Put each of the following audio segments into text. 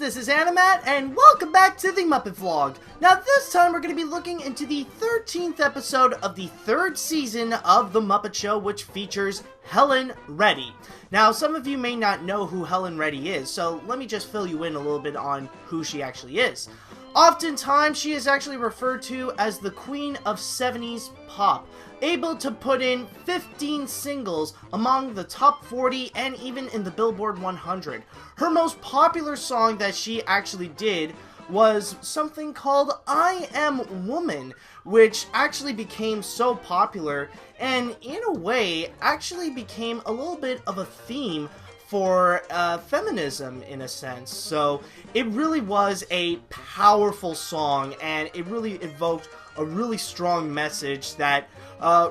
this is Animat, and welcome back to the Muppet Vlog. Now this time we're going to be looking into the 13th episode of the 3rd season of The Muppet Show, which features Helen Reddy. Now some of you may not know who Helen Reddy is, so let me just fill you in a little bit on who she actually is. Oftentimes she is actually referred to as the Queen of 70s Pop, able to put in 15 singles among the top 40 and even in the Billboard 100. Her most popular song that she actually did was something called I Am Woman, which actually became so popular and in a way actually became a little bit of a theme for feminism in a sense. So it really was a powerful song and it really evoked a really strong message that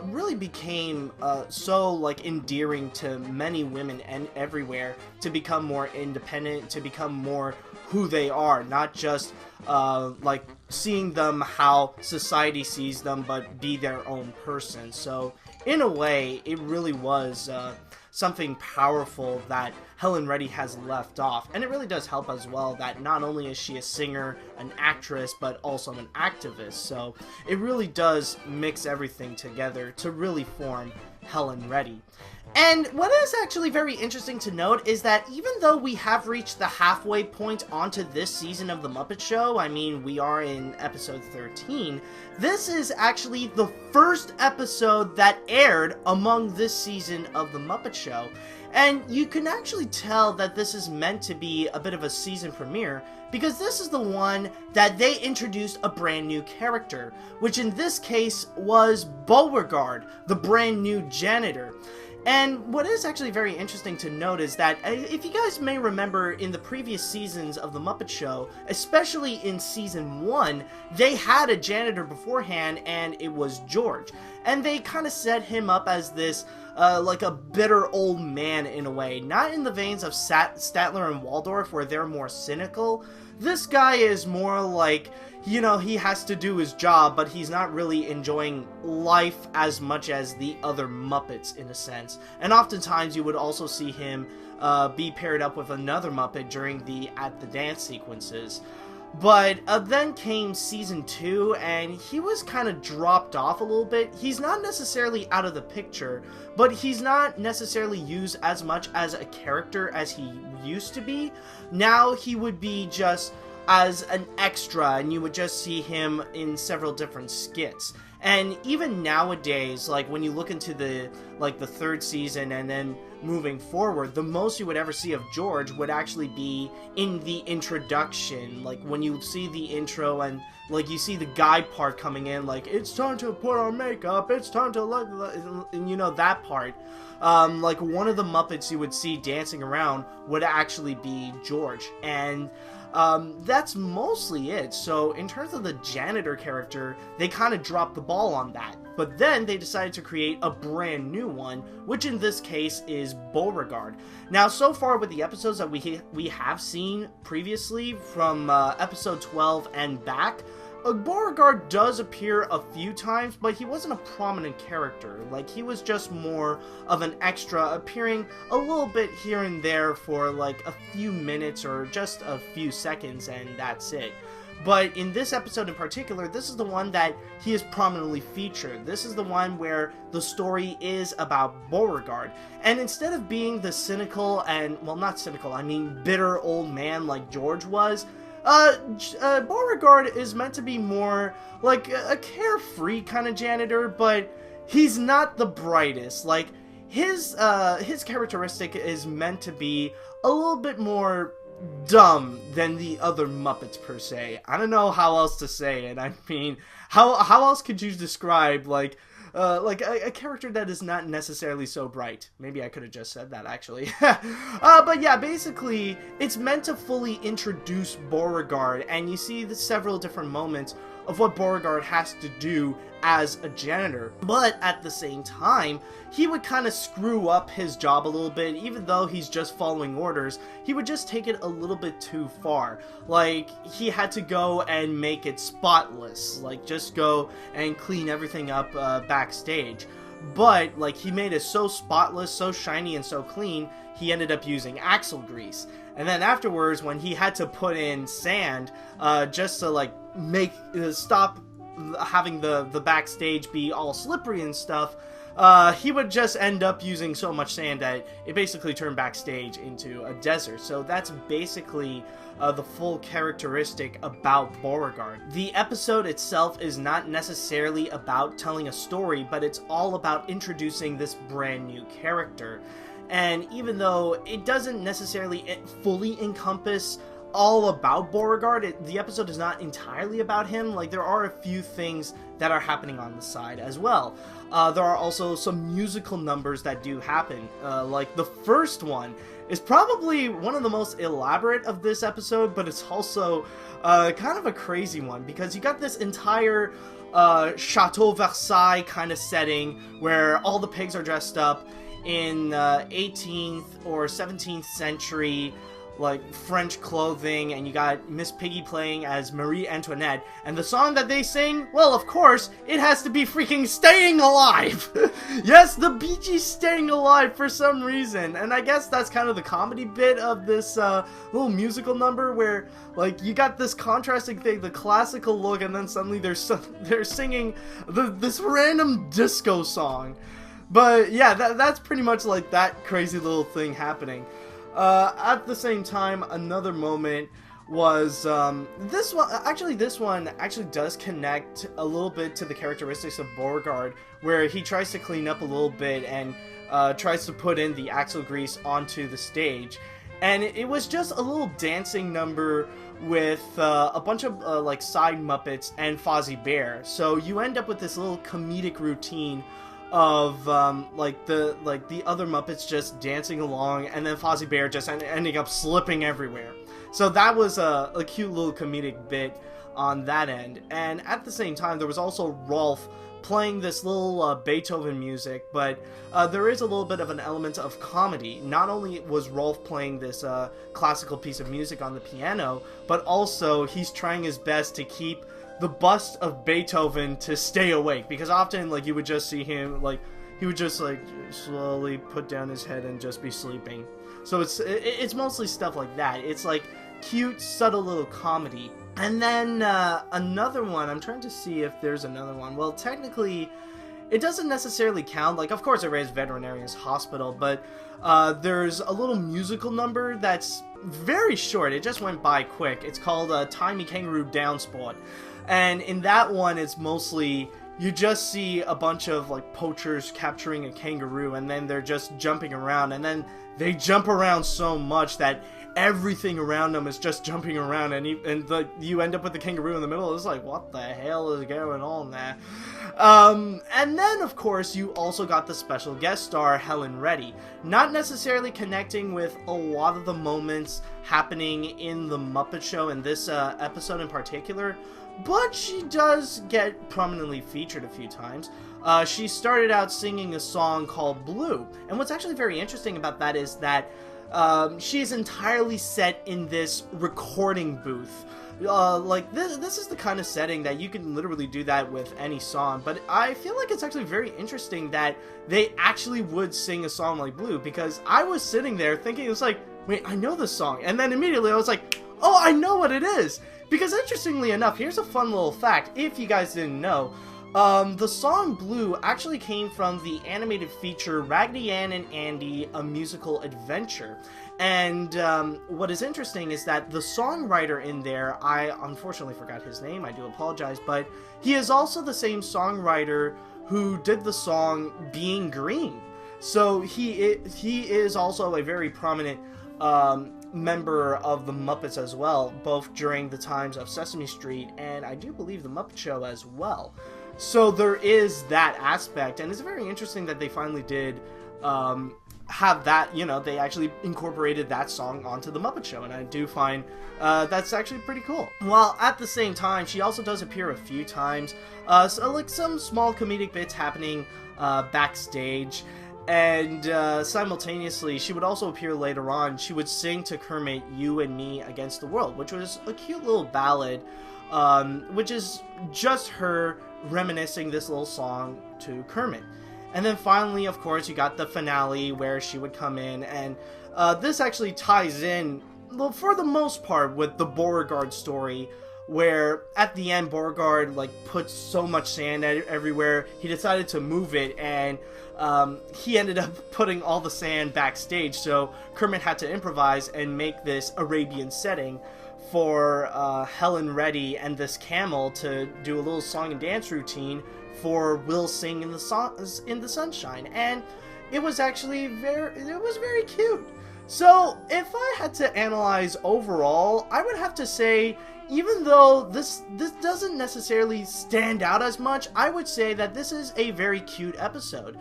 really became so like endearing to many women and everywhere to become more independent, to become more who they are, not just like seeing them how society sees them, but be their own person. So in a way it really was something powerful that Helen Reddy has left off, and it really does help as well that not only is she a singer, an actress, but also an activist, so it really does mix everything together to really form Helen Reddy. And what is actually very interesting to note is that even though we have reached the halfway point onto this season of The Muppet Show, I mean, we are in episode 13, this is actually the first episode that aired among this season of The Muppet Show. And you can actually tell that this is meant to be a bit of a season premiere, because this is the one that they introduced a brand new character, which in this case was Beauregard, the brand new janitor. And what is actually very interesting to note is that, if you guys may remember in the previous seasons of The Muppet Show, especially in Season 1, they had a janitor beforehand, and it was George. And they kind of set him up as this, like a bitter old man in a way. Not in the veins of Statler and Waldorf, where they're more cynical. This guy is more like, you know, he has to do his job, but he's not really enjoying life as much as the other Muppets, in a sense. And oftentimes you would also see him be paired up with another Muppet during the At the Dance sequences. But then came Season 2, and he was kind of dropped off a little bit. He's not necessarily out of the picture, but he's not necessarily used as much as a character as he used to be. Now he would be just as an extra, and you would just see him in several different skits. And even nowadays, like when you look into the 3rd season and then moving forward, the most you would ever see of George would actually be in the introduction, like when you see the intro and like you see the guy part coming in, like it's time to put on makeup, it's time to and you know that part. Like one of the Muppets you would see dancing around would actually be George, and that's mostly it. So in terms of the janitor character, they kind of dropped the ball on that. But then they decided to create a brand new one, which in this case is Beauregard. Now, so far with the episodes that we have seen previously from episode 12 and back, Beauregard does appear a few times, but he wasn't a prominent character. Like, he was just more of an extra, appearing a little bit here and there for like a few minutes or just a few seconds, and that's it. But in this episode in particular, this is the one that he is prominently featured. This is the one where the story is about Beauregard. And instead of being the cynical and, well, not cynical, I mean bitter old man like George was, Beauregard is meant to be more like a carefree kind of janitor, but he's not the brightest. Like, his characteristic is meant to be a little bit more dumb than the other Muppets per se. I don't know how else to say it. I mean, how else could you describe like a character that is not necessarily so bright? Maybe I could have just said that, actually. But yeah, basically, it's meant to fully introduce Beauregard, and you see the several different moments of what Beauregard has to do as a janitor. But at the same time, he would kind of screw up his job a little bit. Even though he's just following orders, he would just take it a little bit too far. Like, he had to go and make it spotless. Like, just go and clean everything up backstage. But, like, he made it so spotless, so shiny, and so clean, he ended up using axle grease. And then afterwards, when he had to put in sand, just to like stop having the backstage be all slippery and stuff, he would just end up using so much sand that it basically turned backstage into a desert. So that's basically the full characteristic about Beauregard. The episode itself is not necessarily about telling a story, but it's all about introducing this brand new character. And even though it doesn't necessarily fully encompass all about Beauregard, the episode is not entirely about him. Like, there are a few things that are happening on the side as well. There are also some musical numbers that do happen. Like, the first one is probably one of the most elaborate of this episode, but it's also kind of a crazy one, because you got this entire Chateau Versailles kind of setting where all the pigs are dressed up in 18th or 17th century like French clothing, and you got Miss Piggy playing as Marie Antoinette, and the song that they sing, well, of course, it has to be freaking Staying Alive! Yes, the Bee Gees Staying Alive for some reason, and I guess that's kind of the comedy bit of this little musical number, where, like, you got this contrasting thing, the classical look, and then suddenly they're singing this random disco song. But yeah, that's pretty much like that crazy little thing happening. At the same time, another moment was this one actually does connect a little bit to the characteristics of Beauregard, where he tries to clean up a little bit and tries to put in the axle grease onto the stage. And it was just a little dancing number with a bunch of like side Muppets and Fozzie Bear. So you end up with this little comedic routine of the other Muppets just dancing along, and then Fozzie Bear just ending up slipping everywhere. So that was a cute little comedic bit on that end. And at the same time, there was also Rolf playing this little Beethoven music, but there is a little bit of an element of comedy. Not only was Rolf playing this classical piece of music on the piano, but also he's trying his best to keep the bust of Beethoven to stay awake, because often, like, you would just see him, like, he would just, like, slowly put down his head and just be sleeping. So it's mostly stuff like that. It's, like, cute, subtle little comedy. And then, another one, I'm trying to see if there's another one. Well, technically, it doesn't necessarily count. Like, of course, it raised Veterinarian's Hospital, but there's a little musical number that's very short. It just went by quick. It's called Timey Kangaroo Down Sport. And in that one, it's mostly, you just see a bunch of, like, poachers capturing a kangaroo, and then they're just jumping around, and then they jump around so much that everything around them is just jumping around, and you end up with the kangaroo in the middle. It's like, what the hell is going on there? And then, of course, you also got the special guest star, Helen Reddy. Not necessarily connecting with a lot of the moments happening in the Muppet Show in this episode in particular, but she does get prominently featured a few times. She started out singing a song called Blue, and what's actually very interesting about that is that she is entirely set in this recording booth. Like, this is the kind of setting that you can literally do that with any song, but I feel like it's actually very interesting that they actually would sing a song like Blue, because I was sitting there thinking, it's like, wait, I know this song, and then immediately I was like, oh, I know what it is! Because interestingly enough, here's a fun little fact, if you guys didn't know. The song Blue actually came from the animated feature Raggedy Ann and Andy, A Musical Adventure. And what is interesting is that the songwriter in there, I unfortunately forgot his name, I do apologize, but he is also the same songwriter who did the song Being Green. So he is also a very prominent member of the Muppets as well, both during the times of Sesame Street and I do believe the Muppet Show as well. So there is that aspect, and it's very interesting that they finally did have that, you know, they actually incorporated that song onto the Muppet Show, and I do find that's actually pretty cool. While at the same time, she also does appear a few times, so like some small comedic bits happening backstage. And simultaneously, she would also appear later on. She would sing to Kermit, You and Me Against the World, which was a cute little ballad, which is just her reminiscing this little song to Kermit. And then finally, of course, you got the finale where she would come in, and this actually ties in for the most part, with the Beauregard story, where at the end Beauregard like puts so much sand everywhere, he decided to move it, and he ended up putting all the sand backstage, so Kermit had to improvise and make this Arabian setting for Helen Reddy and this camel to do a little song and dance routine for We'll Sing in the Sunshine, and it was actually very cute. So if I had to analyze overall, I would have to say, even though this doesn't necessarily stand out as much, I would say that this is a very cute episode.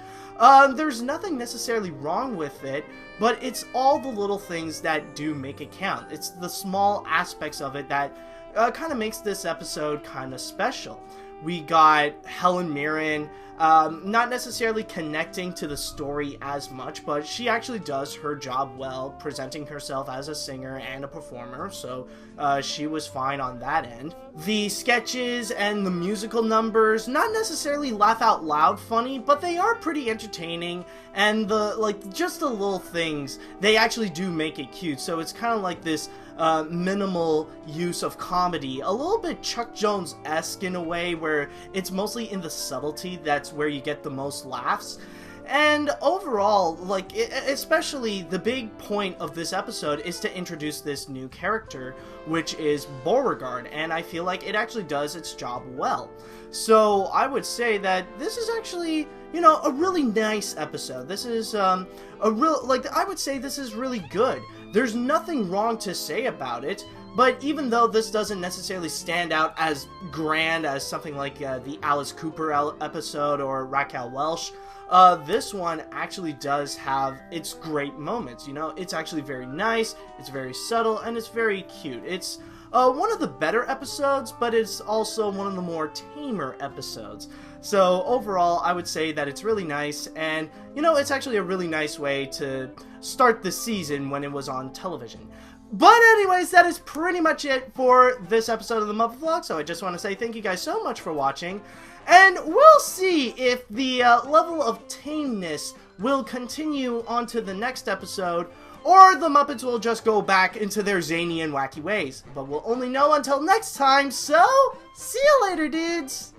There's nothing necessarily wrong with it, but it's all the little things that do make it count. It's the small aspects of it that kind of makes this episode kind of special. We got Helen Mirren, not necessarily connecting to the story as much, but she actually does her job well, presenting herself as a singer and a performer, so she was fine on that end. The sketches and the musical numbers, not necessarily laugh out loud funny, but they are pretty entertaining, and just the little things, they actually do make it cute, so it's kind of like this minimal use of comedy, a little bit Chuck Jones-esque in a way, where it's mostly in the subtlety that's where you get the most laughs. And overall, especially the big point of this episode is to introduce this new character, which is Beauregard, and I feel like it actually does its job well. So I would say that this is actually, a really nice episode. This is I would say this is really good. There's nothing wrong to say about it, but even though this doesn't necessarily stand out as grand as something like the Alice Cooper episode or Raquel Welch, this one actually does have its great moments. It's actually very nice, it's very subtle, and it's very cute. It's one of the better episodes, but it's also one of the more tamer episodes. So overall, I would say that it's really nice, and it's actually a really nice way to start the season when it was on television. But anyways, that is pretty much it for this episode of the Muppet Vlog, so I just want to say thank you guys so much for watching, and we'll see if the level of tameness will continue on to the next episode, or the Muppets will just go back into their zany and wacky ways. But we'll only know until next time, so see you later, dudes!